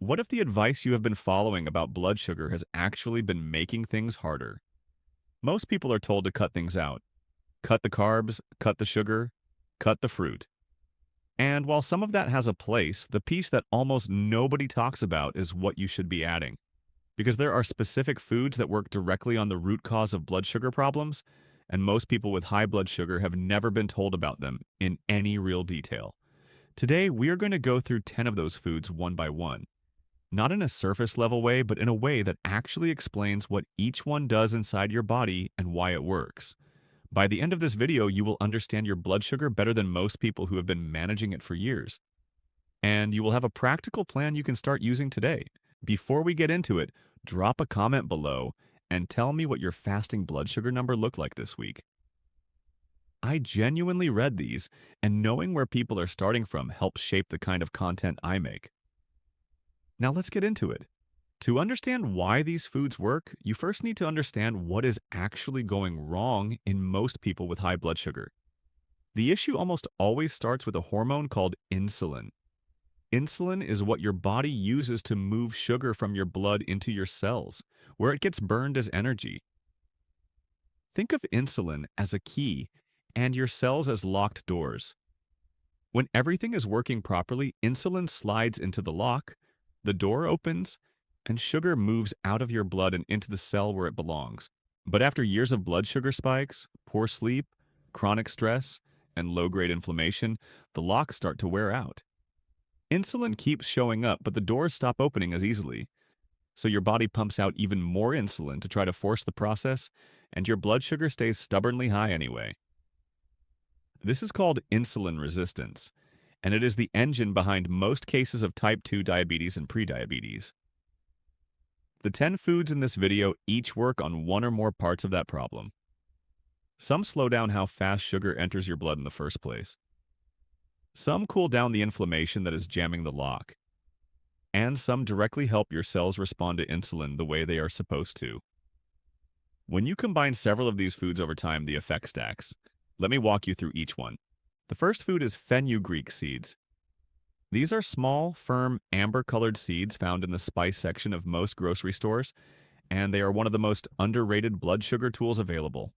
What if the advice you have been following about blood sugar has actually been making things harder? Most people are told to cut things out. Cut the carbs, cut the sugar, cut the fruit. And while some of that has a place, the piece that almost nobody talks about is what you should be adding. Because there are specific foods that work directly on the root cause of blood sugar problems, and most people with high blood sugar have never been told about them in any real detail. Today, we are going to go through 10 of those foods one by one. Not in a surface level way, but in a way that actually explains what each one does inside your body and why it works. By the end of this video, you will understand your blood sugar better than most people who have been managing it for years. And you will have a practical plan you can start using today. Before we get into it, drop a comment below and tell me what your fasting blood sugar number looked like this week. I genuinely read these, and knowing where people are starting from helps shape the kind of content I make. Now let's get into it. To understand why these foods work, you first need to understand what is actually going wrong in most people with high blood sugar. The issue almost always starts with a hormone called insulin. Insulin is what your body uses to move sugar from your blood into your cells, where it gets burned as energy. Think of insulin as a key and your cells as locked doors. When everything is working properly, insulin slides into the lock, the door opens, and sugar moves out of your blood and into the cell where it belongs. But after years of blood sugar spikes, poor sleep, chronic stress, and low-grade inflammation, the locks start to wear out. Insulin keeps showing up, but the doors stop opening as easily. So your body pumps out even more insulin to try to force the process, and your blood sugar stays stubbornly high anyway. This is called insulin resistance, and it is the engine behind most cases of type 2 diabetes and prediabetes. The 10 foods in this video each work on one or more parts of that problem. Some slow down how fast sugar enters your blood in the first place. Some cool down the inflammation that is jamming the lock. And some directly help your cells respond to insulin the way they are supposed to. When you combine several of these foods over time, the effect stacks. Let me walk you through each one. The first food is fenugreek seeds. These are small, firm, amber-colored seeds found in the spice section of most grocery stores, and they are one of the most underrated blood sugar tools available.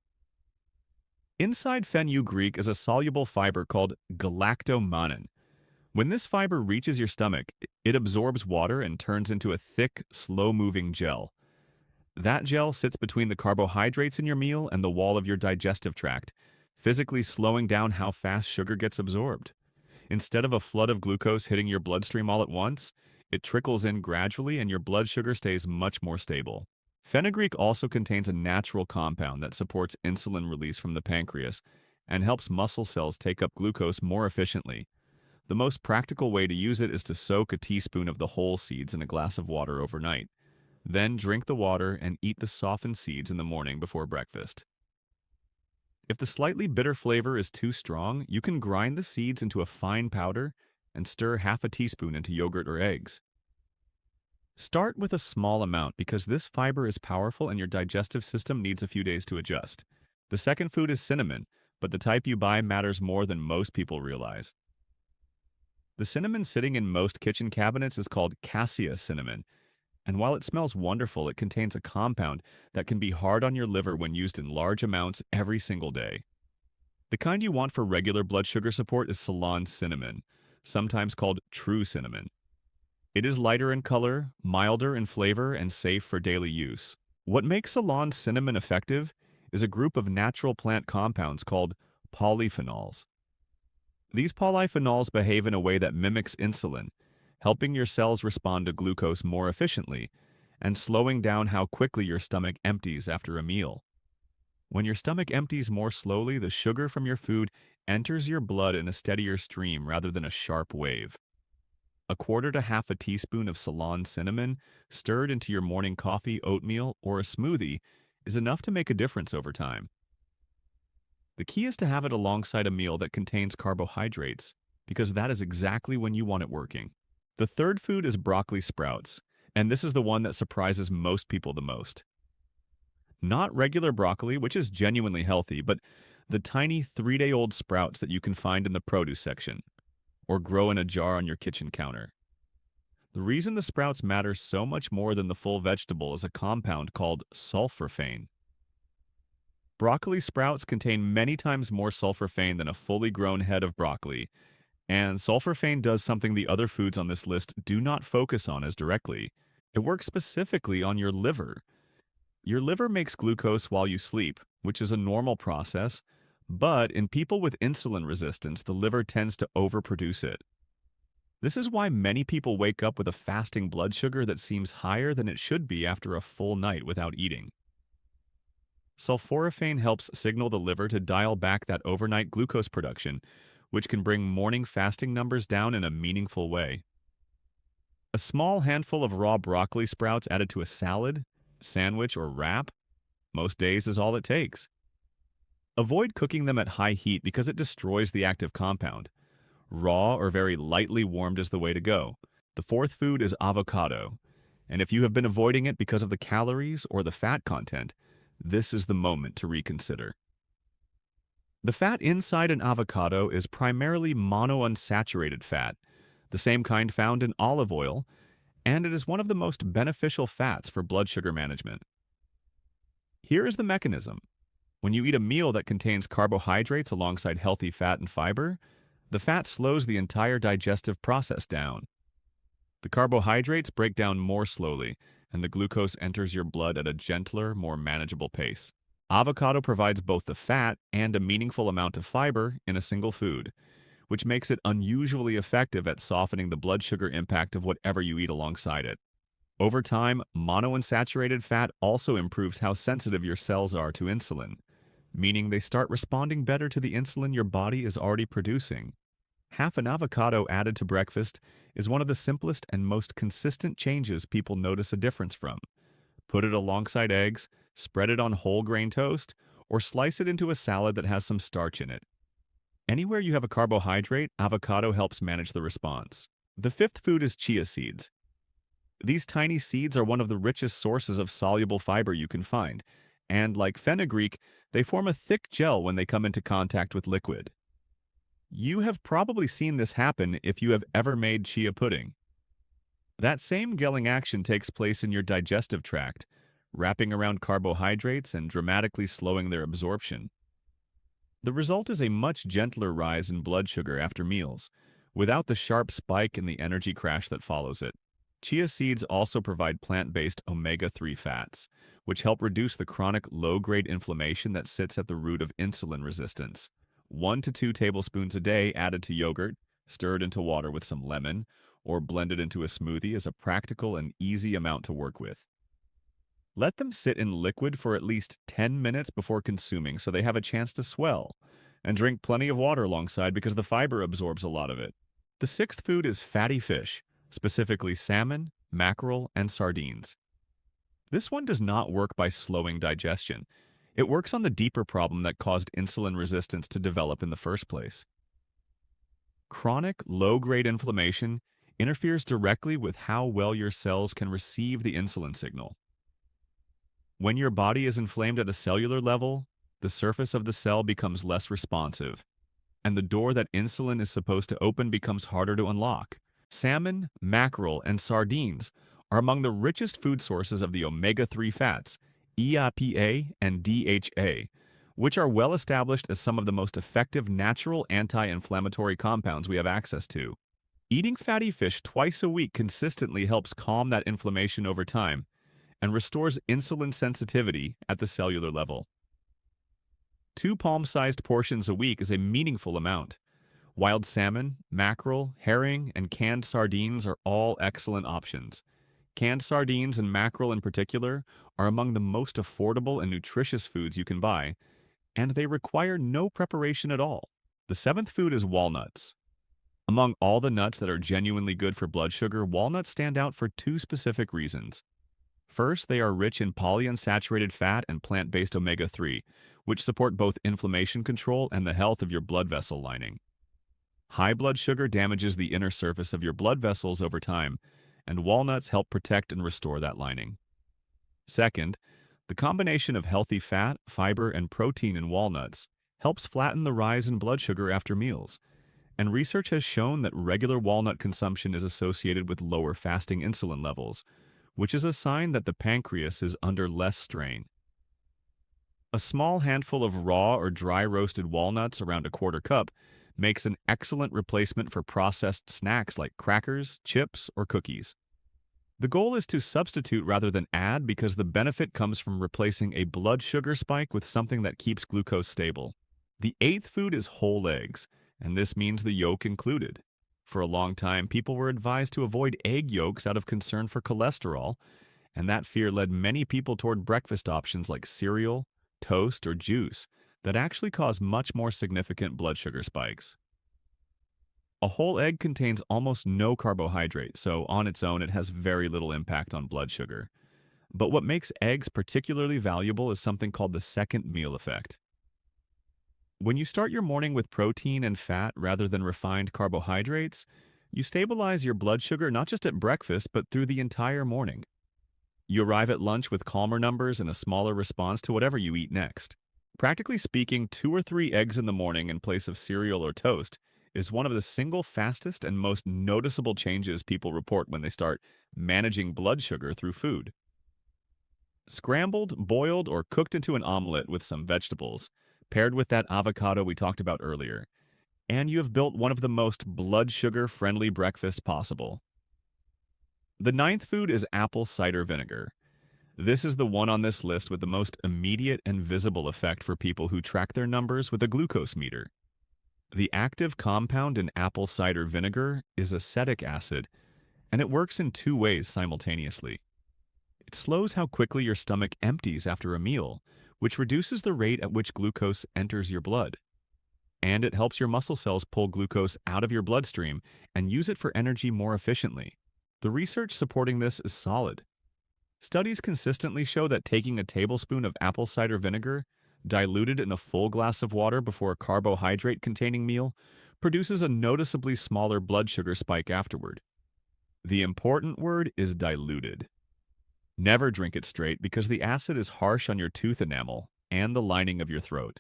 Inside fenugreek is a soluble fiber called galactomannan. When this fiber reaches your stomach, it absorbs water and turns into a thick, slow-moving gel. That gel sits between the carbohydrates in your meal and the wall of your digestive tract, physically slowing down how fast sugar gets absorbed. Instead of a flood of glucose hitting your bloodstream all at once, it trickles in gradually and your blood sugar stays much more stable. Fenugreek also contains a natural compound that supports insulin release from the pancreas and helps muscle cells take up glucose more efficiently. The most practical way to use it is to soak a teaspoon of the whole seeds in a glass of water overnight. Then drink the water and eat the softened seeds in the morning before breakfast. If the slightly bitter flavor is too strong, you can grind the seeds into a fine powder and stir half a teaspoon into yogurt or eggs. Start with a small amount because this fiber is powerful and your digestive system needs a few days to adjust. The second food is cinnamon, but the type you buy matters more than most people realize. The cinnamon sitting in most kitchen cabinets is called cassia cinnamon, and while it smells wonderful, it contains a compound that can be hard on your liver when used in large amounts every single day. The kind you want for regular blood sugar support is Ceylon cinnamon, sometimes called true cinnamon. It is lighter in color, milder in flavor, and safe for daily use. What makes Ceylon cinnamon effective is a group of natural plant compounds called polyphenols. These polyphenols behave in a way that mimics insulin, helping your cells respond to glucose more efficiently and slowing down how quickly your stomach empties after a meal. When your stomach empties more slowly, the sugar from your food enters your blood in a steadier stream rather than a sharp wave. A quarter to half a teaspoon of Ceylon cinnamon stirred into your morning coffee, oatmeal, or a smoothie is enough to make a difference over time. The key is to have it alongside a meal that contains carbohydrates, because that is exactly when you want it working. The third food is broccoli sprouts, and this is the one that surprises most people the most. Not regular broccoli, which is genuinely healthy, but the tiny 3-day-old sprouts that you can find in the produce section, or grow in a jar on your kitchen counter. The reason the sprouts matter so much more than the full vegetable is a compound called sulforaphane. Broccoli sprouts contain many times more sulforaphane than a fully grown head of broccoli, and sulforaphane does something the other foods on this list do not focus on as directly. It works specifically on your liver. Your liver makes glucose while you sleep, which is a normal process, but in people with insulin resistance, the liver tends to overproduce it. This is why many people wake up with a fasting blood sugar that seems higher than it should be after a full night without eating. Sulforaphane helps signal the liver to dial back that overnight glucose production, which can bring morning fasting numbers down in a meaningful way. A small handful of raw broccoli sprouts added to a salad, sandwich, or wrap most days is all it takes. Avoid cooking them at high heat because it destroys the active compound. Raw or very lightly warmed is the way to go. The fourth food is avocado, and if you have been avoiding it because of the calories or the fat content, this is the moment to reconsider. The fat inside an avocado is primarily monounsaturated fat, the same kind found in olive oil, and it is one of the most beneficial fats for blood sugar management. Here is the mechanism. When you eat a meal that contains carbohydrates alongside healthy fat and fiber, the fat slows the entire digestive process down. The carbohydrates break down more slowly, and the glucose enters your blood at a gentler, more manageable pace. Avocado provides both the fat and a meaningful amount of fiber in a single food, which makes it unusually effective at softening the blood sugar impact of whatever you eat alongside it. Over time, monounsaturated fat also improves how sensitive your cells are to insulin, meaning they start responding better to the insulin your body is already producing. Half an avocado added to breakfast is one of the simplest and most consistent changes people notice a difference from. Put it alongside eggs, spread it on whole grain toast, or slice it into a salad that has some starch in it. Anywhere you have a carbohydrate, avocado helps manage the response. The fifth food is chia seeds. These tiny seeds are one of the richest sources of soluble fiber you can find, and like fenugreek, they form a thick gel when they come into contact with liquid. You have probably seen this happen if you have ever made chia pudding. That same gelling action takes place in your digestive tract, wrapping around carbohydrates and dramatically slowing their absorption. The result is a much gentler rise in blood sugar after meals, without the sharp spike and the energy crash that follows it. Chia seeds also provide plant-based omega-3 fats, which help reduce the chronic low-grade inflammation that sits at the root of insulin resistance. 1 to 2 tablespoons a day added to yogurt, stirred into water with some lemon, or blended into a smoothie is a practical and easy amount to work with. Let them sit in liquid for at least 10 minutes before consuming so they have a chance to swell, and drink plenty of water alongside because the fiber absorbs a lot of it. The sixth food is fatty fish, specifically salmon, mackerel, and sardines. This one does not work by slowing digestion. It works on the deeper problem that caused insulin resistance to develop in the first place. Chronic, low-grade inflammation interferes directly with how well your cells can receive the insulin signal. When your body is inflamed at a cellular level, the surface of the cell becomes less responsive, and the door that insulin is supposed to open becomes harder to unlock. Salmon, mackerel, and sardines are among the richest food sources of the omega-3 fats, EPA and DHA, which are well established as some of the most effective natural anti-inflammatory compounds we have access to. Eating fatty fish twice a week consistently helps calm that inflammation over time and restores insulin sensitivity at the cellular level. 2 palm-sized portions a week is a meaningful amount. Wild salmon, mackerel, herring, and canned sardines are all excellent options. Canned sardines and mackerel in particular are among the most affordable and nutritious foods you can buy, and they require no preparation at all. The seventh food is walnuts. Among all the nuts that are genuinely good for blood sugar, walnuts stand out for 2 specific reasons. First, they are rich in polyunsaturated fat and plant-based omega-3, which support both inflammation control and the health of your blood vessel lining. High blood sugar damages the inner surface of your blood vessels over time, and walnuts help protect and restore that lining. Second, the combination of healthy fat, fiber, and protein in walnuts helps flatten the rise in blood sugar after meals, And research has shown that regular walnut consumption is associated with lower fasting insulin levels, which is a sign that the pancreas is under less strain. A small handful of raw or dry roasted walnuts, around a quarter cup, makes an excellent replacement for processed snacks like crackers, chips, or cookies. The goal is to substitute rather than add because the benefit comes from replacing a blood sugar spike with something that keeps glucose stable. The eighth food is whole eggs, and this means the yolk included. For a long time, people were advised to avoid egg yolks out of concern for cholesterol, and that fear led many people toward breakfast options like cereal, toast, or juice that actually cause much more significant blood sugar spikes. A whole egg contains almost no carbohydrate, so on its own it has very little impact on blood sugar. But what makes eggs particularly valuable is something called the second meal effect. When you start your morning with protein and fat rather than refined carbohydrates, you stabilize your blood sugar not just at breakfast but through the entire morning. You arrive at lunch with calmer numbers and a smaller response to whatever you eat next. Practically speaking, 2 or 3 eggs in the morning in place of cereal or toast is one of the single fastest and most noticeable changes people report when they start managing blood sugar through food. Scrambled, boiled, or cooked into an omelet with some vegetables, paired with that avocado we talked about earlier, and you have built one of the most blood sugar-friendly breakfasts possible. The ninth food is apple cider vinegar. This is the one on this list with the most immediate and visible effect for people who track their numbers with a glucose meter. The active compound in apple cider vinegar is acetic acid, and it works in 2 ways simultaneously. It slows how quickly your stomach empties after a meal, which reduces the rate at which glucose enters your blood. And it helps your muscle cells pull glucose out of your bloodstream and use it for energy more efficiently. The research supporting this is solid. Studies consistently show that taking a tablespoon of apple cider vinegar, diluted in a full glass of water before a carbohydrate-containing meal, produces a noticeably smaller blood sugar spike afterward. The important word is diluted. Never drink it straight because the acid is harsh on your tooth enamel and the lining of your throat.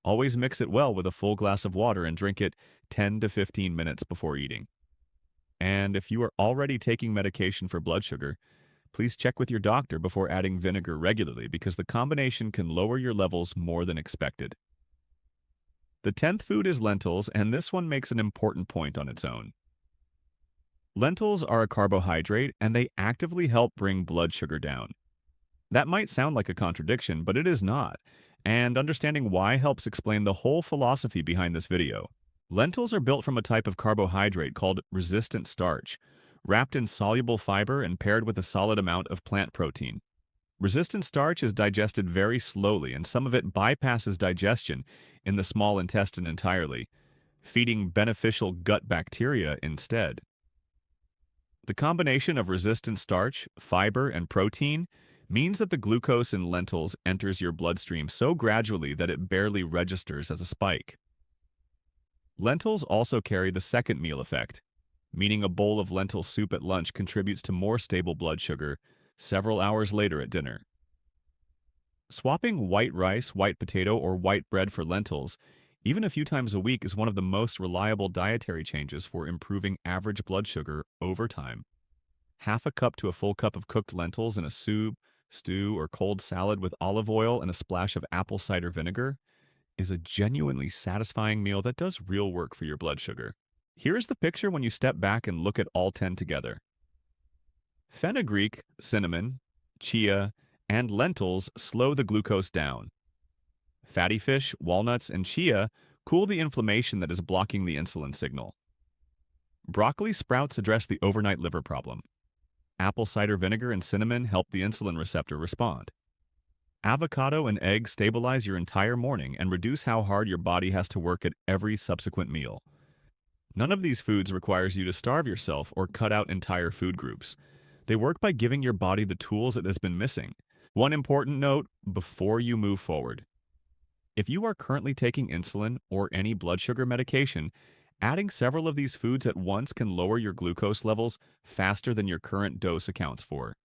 Always mix it well with a full glass of water and drink it 10 to 15 minutes before eating. And if you are already taking medication for blood sugar, please check with your doctor before adding vinegar regularly because the combination can lower your levels more than expected. The 10th food is lentils, and this one makes an important point on its own. Lentils are a carbohydrate, and they actively help bring blood sugar down. That might sound like a contradiction, but it is not, and understanding why helps explain the whole philosophy behind this video. Lentils are built from a type of carbohydrate called resistant starch, wrapped in soluble fiber and paired with a solid amount of plant protein. Resistant starch is digested very slowly, and some of it bypasses digestion in the small intestine entirely, feeding beneficial gut bacteria instead. The combination of resistant starch, fiber, and protein means that the glucose in lentils enters your bloodstream so gradually that it barely registers as a spike. Lentils also carry the second meal effect, meaning a bowl of lentil soup at lunch contributes to more stable blood sugar several hours later at dinner. Swapping white rice, white potato, or white bread for lentils, even a few times a week, is one of the most reliable dietary changes for improving average blood sugar over time. Half a cup to a full cup of cooked lentils in a soup, stew, or cold salad with olive oil and a splash of apple cider vinegar is a genuinely satisfying meal that does real work for your blood sugar. Here is the picture when you step back and look at all 10 together. Fenugreek, cinnamon, chia, and lentils slow the glucose down. Fatty fish, walnuts, and chia cool the inflammation that is blocking the insulin signal. Broccoli sprouts address the overnight liver problem. Apple cider vinegar and cinnamon help the insulin receptor respond. Avocado and eggs stabilize your entire morning and reduce how hard your body has to work at every subsequent meal. None of these foods requires you to starve yourself or cut out entire food groups. They work by giving your body the tools it has been missing. One important note before you move forward. If you are currently taking insulin or any blood sugar medication, adding several of these foods at once can lower your glucose levels faster than your current dose accounts for.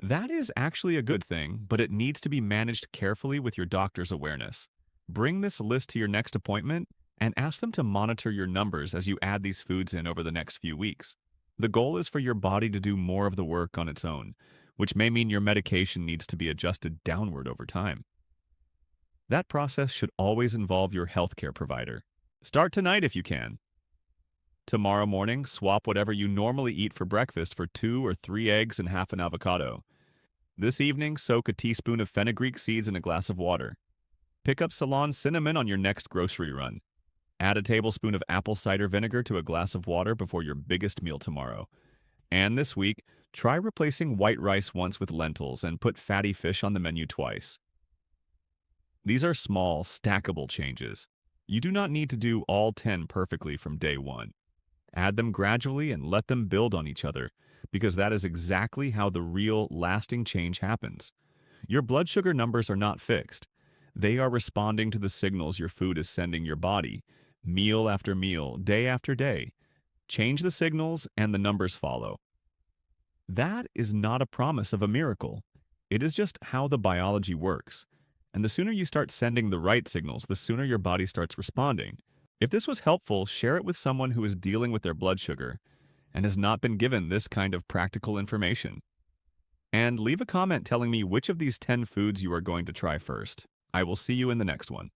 That is actually a good thing, but it needs to be managed carefully with your doctor's awareness. Bring this list to your next appointment and ask them to monitor your numbers as you add these foods in over the next few weeks. The goal is for your body to do more of the work on its own, which may mean your medication needs to be adjusted downward over time. That process should always involve your healthcare provider. Start tonight if you can. Tomorrow morning, swap whatever you normally eat for breakfast for 2 or 3 eggs and half an avocado. This evening, soak a teaspoon of fenugreek seeds in a glass of water. Pick up Ceylon cinnamon on your next grocery run. Add a tablespoon of apple cider vinegar to a glass of water before your biggest meal tomorrow. And this week, try replacing white rice once with lentils and put fatty fish on the menu twice. These are small, stackable changes. You do not need to do all 10 perfectly from day one. Add them gradually and let them build on each other, because that is exactly how the real, lasting change happens. Your blood sugar numbers are not fixed. They are responding to the signals your food is sending your body, meal after meal, day after day. Change the signals and the numbers follow. That is not a promise of a miracle. It is just how the biology works. And the sooner you start sending the right signals, the sooner your body starts responding. If this was helpful, share it with someone who is dealing with their blood sugar and has not been given this kind of practical information. And leave a comment telling me which of these 10 foods you are going to try first. I will see you in the next one.